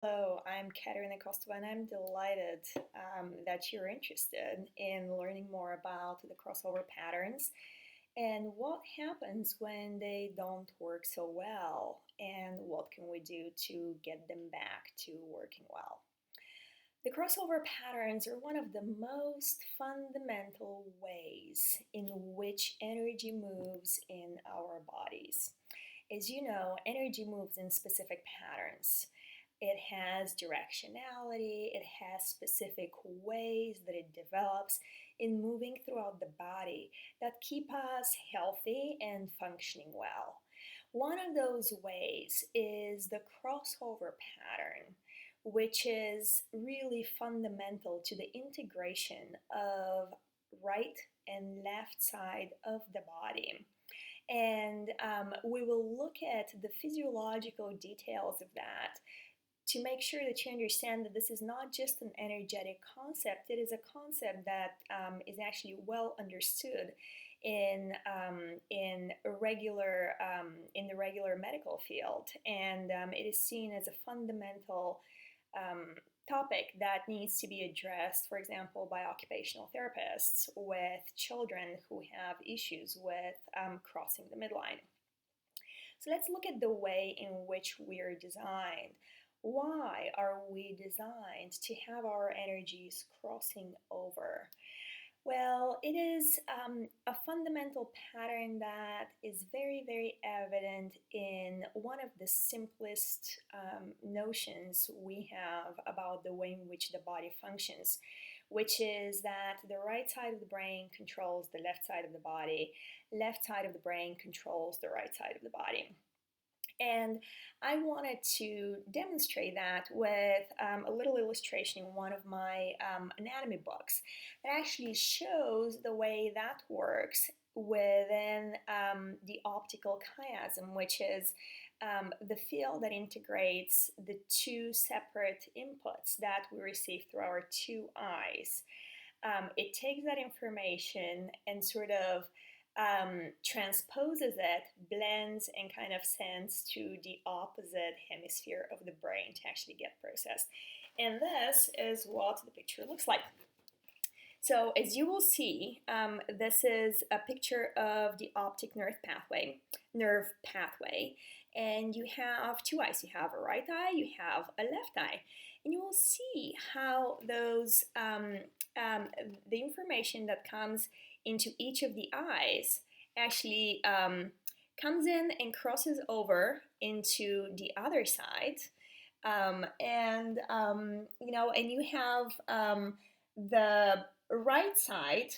Hello, I'm Katerina Kostova, and I'm delighted that you're interested in learning more about the crossover patterns and what happens when they don't work so well, and what can we do to get them back to working well. The crossover patterns are one of the most fundamental ways in which energy moves in our bodies. As you know, energy moves in specific patterns. It has directionality, it has specific ways that it develops in moving throughout the body that keep us healthy and functioning well. One of those ways is the crossover pattern, which is really fundamental to the integration of right and left side of the body. And we will look at the physiological details of that to make sure that you understand that this is not just an energetic concept. It is a concept that is actually well understood in the regular medical field, and it is seen as a fundamental um, topic that needs to be addressed, for example, by occupational therapists with children who have issues with crossing the midline. So let's look at the way in which we are designed. Why are we designed to have our energies crossing over? Well, it is a fundamental pattern that is very, very evident in one of the simplest notions we have about the way in which the body functions, which is that the right side of the brain controls the left side of the body, left side of the brain controls the right side of the body. And I wanted to demonstrate that with a little illustration in one of my anatomy books that actually shows the way that works within the optical chiasm, which is the field that integrates the two separate inputs that we receive through our two eyes. It takes that information and sort of transposes it, blends, and kind of sends to the opposite hemisphere of the brain to actually get processed. And this is what the picture looks like. So as you will see, this is a picture of the optic nerve pathway, and you have two eyes. You have a right eye, you have a left eye, and you will see how the information that comes into each of the eyes actually comes in and crosses over into the other side, and you have the right side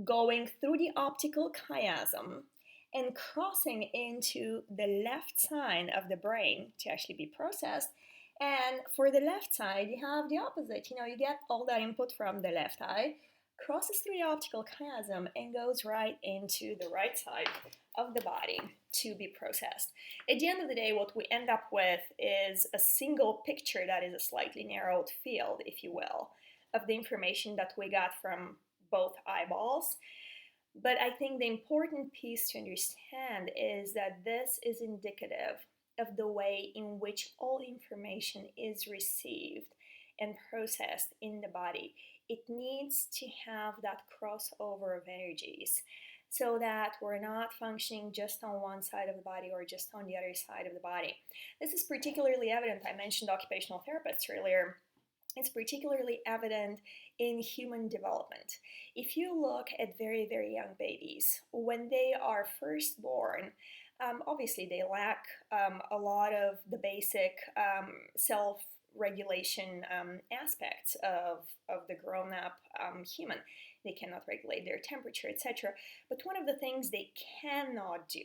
going through the optical chiasm and crossing into the left side of the brain to actually be processed. And for the left side, you have the opposite. You get all that input from the left eye, crosses through the optical chiasm, and goes right into the right side of the body to be processed. At the end of the day, what we end up with is a single picture that is a slightly narrowed field, if you will, of the information that we got from both eyeballs. But I think the important piece to understand is that this is indicative of the way in which all information is received and processed in the body. It needs to have that crossover of energies so that we're not functioning just on one side of the body or just on the other side of the body. This is particularly evident. I mentioned occupational therapists earlier. It's particularly evident in human development. If you look at very, very young babies, when they are first born, obviously they lack a lot of the basic self regulation aspects of the grown up human. They cannot regulate their temperature, etc. But one of the things they cannot do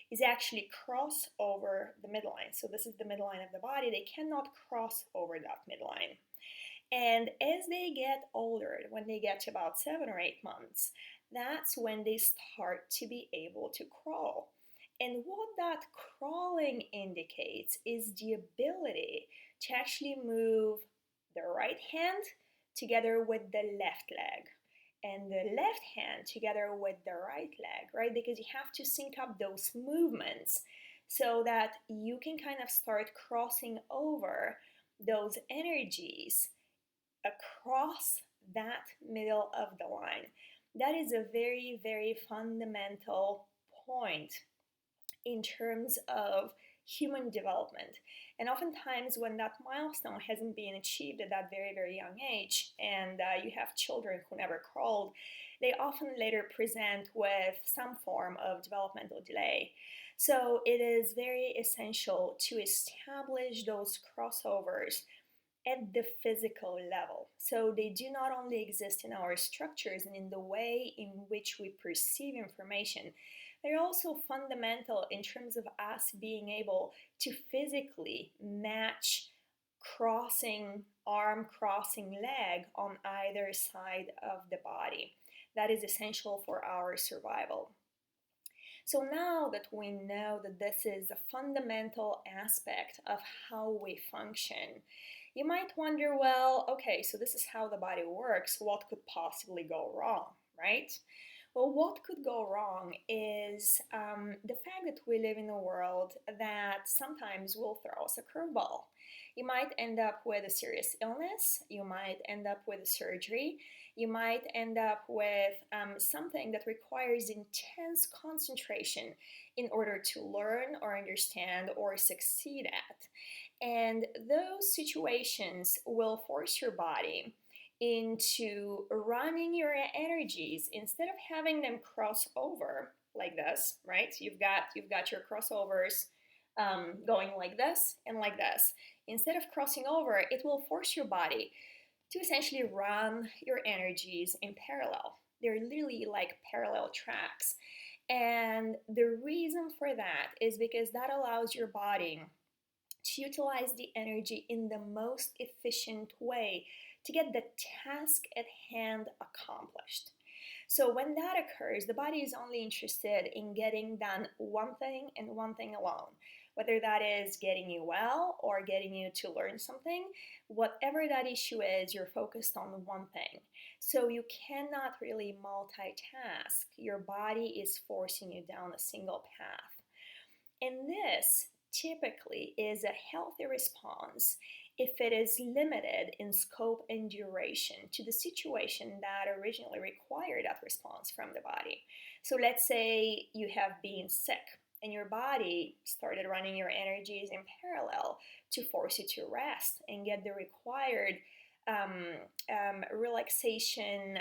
is actually cross over the midline. So, this is the midline of the body. They cannot cross over that midline. And as they get older, when they get to about 7 or 8 months, that's when they start to be able to crawl. And what that crawling indicates is the ability to actually move the right hand together with the left leg and the left hand together with the right leg, right? Because you have to sync up those movements so that you can kind of start crossing over those energies across that middle of the line. That is a very, very fundamental point in terms of human development. And oftentimes, when that milestone hasn't been achieved at that very, very young age, and you have children who never crawled, they often later present with some form of developmental delay. So, it is very essential to establish those crossovers at the physical level. So they do not only exist in our structures and in the way in which we perceive information, they're also fundamental in terms of us being able to physically match crossing arm, crossing leg on either side of the body. That is essential for our survival. So now that we know that this is a fundamental aspect of how we function, you might wonder, well, okay, so this is how the body works. What could possibly go wrong, right? Well, what could go wrong is the fact that we live in a world that sometimes will throw us a curveball. You might end up with a serious illness, you might end up with a surgery, you might end up with something that requires intense concentration in order to learn or understand or succeed at. And those situations will force your body into running your energies instead of having them cross over like this, right? You've got your crossovers going like this and like this. Instead of crossing over, it will force your body to essentially run your energies in parallel. They're literally like parallel tracks. And the reason for that is because that allows your body to utilize the energy in the most efficient way to get the task at hand accomplished. So when that occurs, the body is only interested in getting done one thing and one thing alone. Whether that is getting you well or getting you to learn something, whatever that issue is, you're focused on one thing. So you cannot really multitask. Your body is forcing you down a single path. And this typically is a healthy response if it is limited in scope and duration to the situation that originally required that response from the body. So let's say you have been sick and your body started running your energies in parallel to force you to rest and get the required relaxation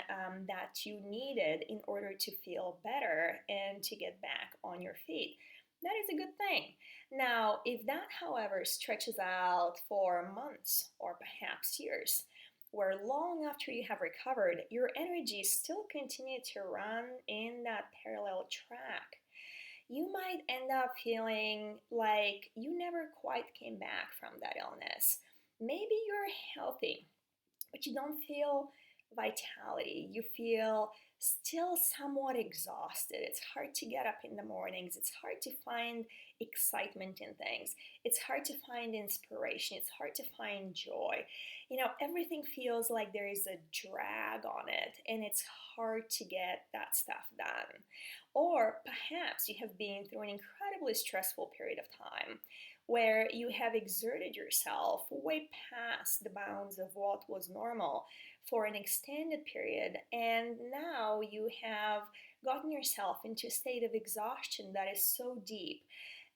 that you needed in order to feel better and to get back on your feet. That is a good thing. Now, if that, however, stretches out for months or perhaps years, where long after you have recovered, your energies still continue to run in that parallel track, you might end up feeling like you never quite came back from that illness. Maybe you're healthy, but you don't feel vitality. You feel still somewhat exhausted. It's hard to get up in the mornings. It's hard to find excitement in things. It's hard to find inspiration. It's hard to find joy. Everything feels like there is a drag on it, and it's hard to get that stuff done. Or perhaps you have been through an incredibly stressful period of time where you have exerted yourself way past the bounds of what was normal for an extended period, and now you have gotten yourself into a state of exhaustion that is so deep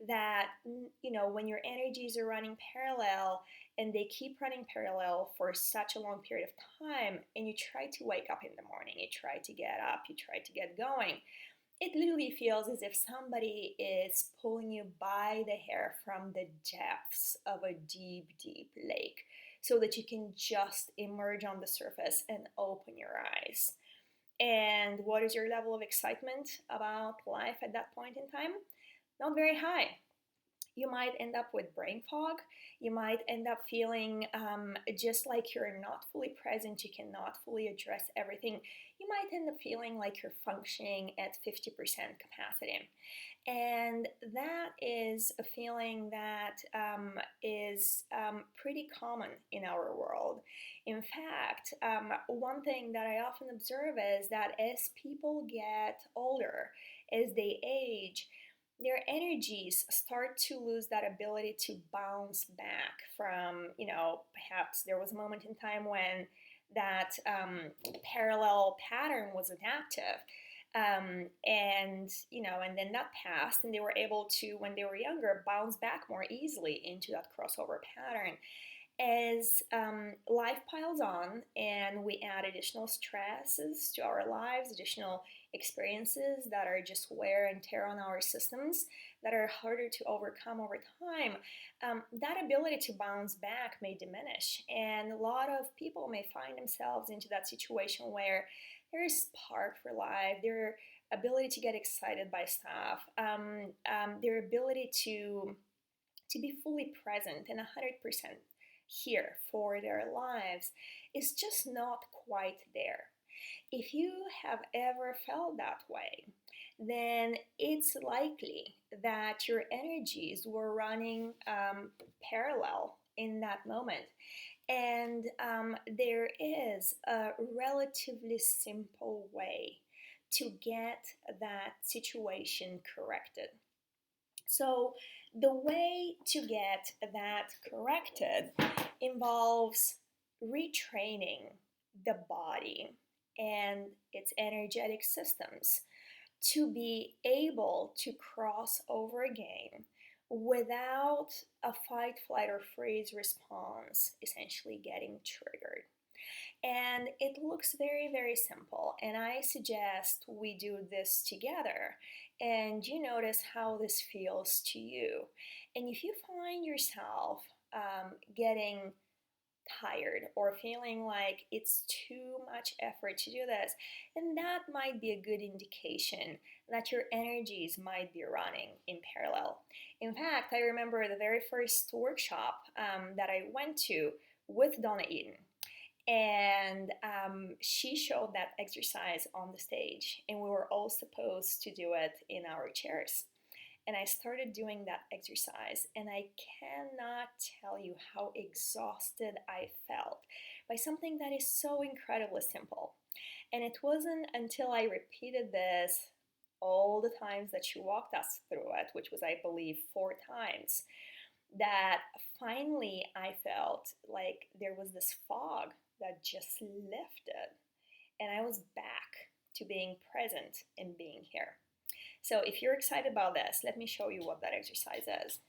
that when your energies are running parallel and they keep running parallel for such a long period of time, and you try to wake up in the morning, you try to get up, you try to get going, it literally feels as if somebody is pulling you by the hair from the depths of a deep, deep lake so that you can just emerge on the surface and open your eyes. And what is your level of excitement about life at that point in time? Not very high. You might end up with brain fog. You might end up feeling just like you're not fully present. You cannot fully address everything. You might end up feeling like you're functioning at 50% capacity. And that is a feeling that is pretty common in our world. In fact, one thing that I often observe is that as people get older, as they age, their energies start to lose that ability to bounce back from, perhaps there was a moment in time when that parallel pattern was adaptive. And then that passed, and they were able to, when they were younger, bounce back more easily into that crossover pattern. As life piles on and we add additional stresses to our lives, additional experiences that are just wear and tear on our systems that are harder to overcome over time, that ability to bounce back may diminish. And a lot of people may find themselves into that situation where there is spark for life, their ability to get excited by stuff, their ability to be fully present and 100% here for their lives is just not quite there. If you have ever felt that way, then it's likely that your energies were running parallel in that moment. And there is a relatively simple way to get that situation corrected. So, the way to get that corrected involves retraining the body and its energetic systems to be able to cross over again without a fight, flight, or freeze response essentially getting triggered. And it looks very, very simple. And I suggest we do this together and you notice how this feels to you. And if you find yourself getting tired or feeling like it's too much effort to do this, then that might be a good indication that your energies might be running in parallel. In fact, I remember the very first workshop that I went to with Donna Eden. And she showed that exercise on the stage, and we were all supposed to do it in our chairs. And I started doing that exercise, and I cannot tell you how exhausted I felt by something that is so incredibly simple. And it wasn't until I repeated this all the times that she walked us through it, which was, I believe, 4 times, that finally I felt like there was this fog that just lifted, and I was back to being present and being here. So if you're excited about this, let me show you what that exercise is.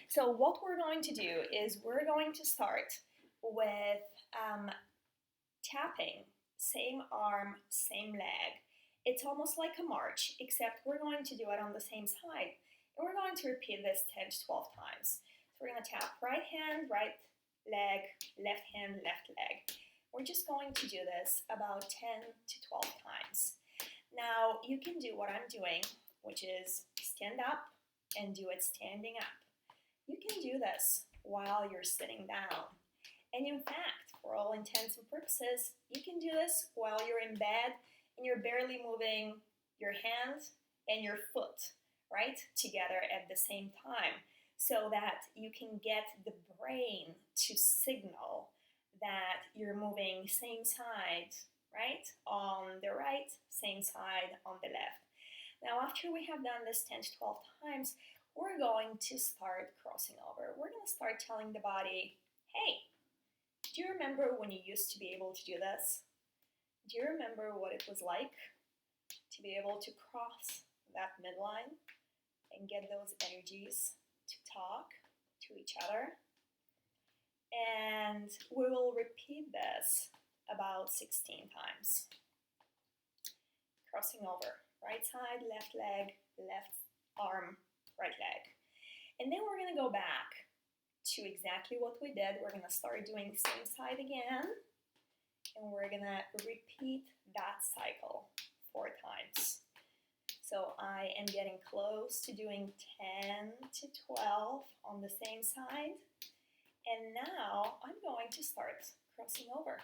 So what we're going to do is we're going to start with tapping, same arm, same leg. It's almost like a march, except we're going to do it on the same side. And we're going to repeat this 10 to 12 times. So we're going to tap right hand, right leg, left hand, left leg. We're just going to do this about 10 to 12 times. Now, you can do what I'm doing, which is stand up and do it standing up. You can do this while you're sitting down. And in fact, for all intents and purposes, you can do this while you're in bed and you're barely moving your hands and your foot, right, together at the same time, so that you can get the brain to signal that you're moving same side, right, on the right, same side on the left. Now, after we have done this 10 to 12 times, we're going to start crossing over. We're going to start telling the body, hey, do you remember when you used to be able to do this? Do you remember what it was like to be able to cross that midline and get those energies to talk to each other? And we will repeat this about 16 times. Crossing over, right side, left leg, left arm, right leg. And then we're gonna go back to exactly what we did. We're gonna start doing the same side again, and we're gonna repeat that cycle 4 times. So I am getting close to doing 10 to 12 on the same side. And now I'm going to start crossing over.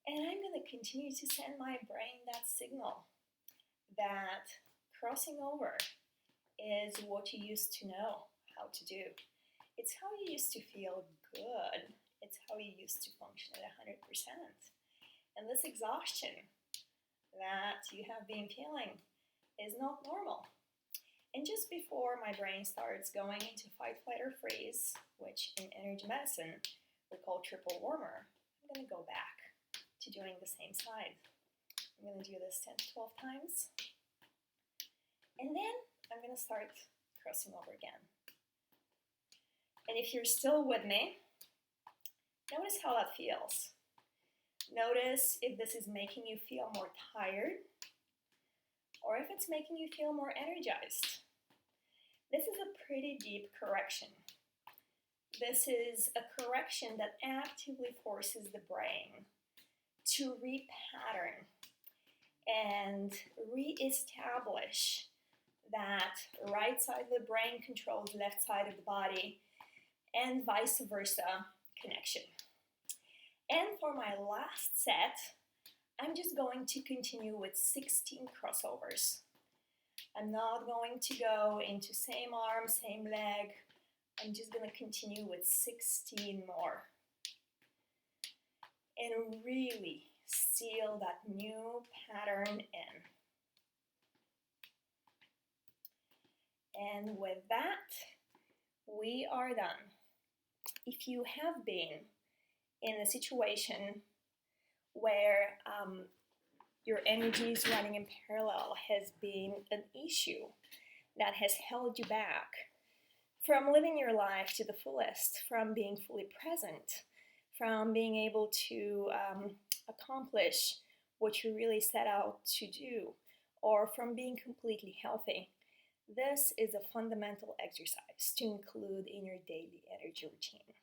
And I'm going to continue to send my brain that signal that crossing over is what you used to know how to do. It's how you used to feel good. It's how you used to function at 100%. And this exhaustion that you have been feeling is not normal. And just before my brain starts going into fight, flight, or freeze, which in energy medicine we call triple warmer, I'm going to go back to doing the same side. I'm going to do this 10 to 12 times. And then I'm going to start crossing over again. And if you're still with me, notice how that feels. Notice if this is making you feel more tired or if it's making you feel more energized. This is a pretty deep correction. This is a correction that actively forces the brain to repattern and re-establish that right side of the brain controls left side of the body and vice versa connection. And for my last set, I'm just going to continue with 16 crossovers. I'm not going to go into same arm, same leg. I'm just going to continue with 16 more. And really seal that new pattern in. And with that, we are done. If you have been in a situation where your energies running in parallel has been an issue that has held you back from living your life to the fullest, from being fully present, from being able to accomplish what you really set out to do, or from being completely healthy, this is a fundamental exercise to include in your daily energy routine.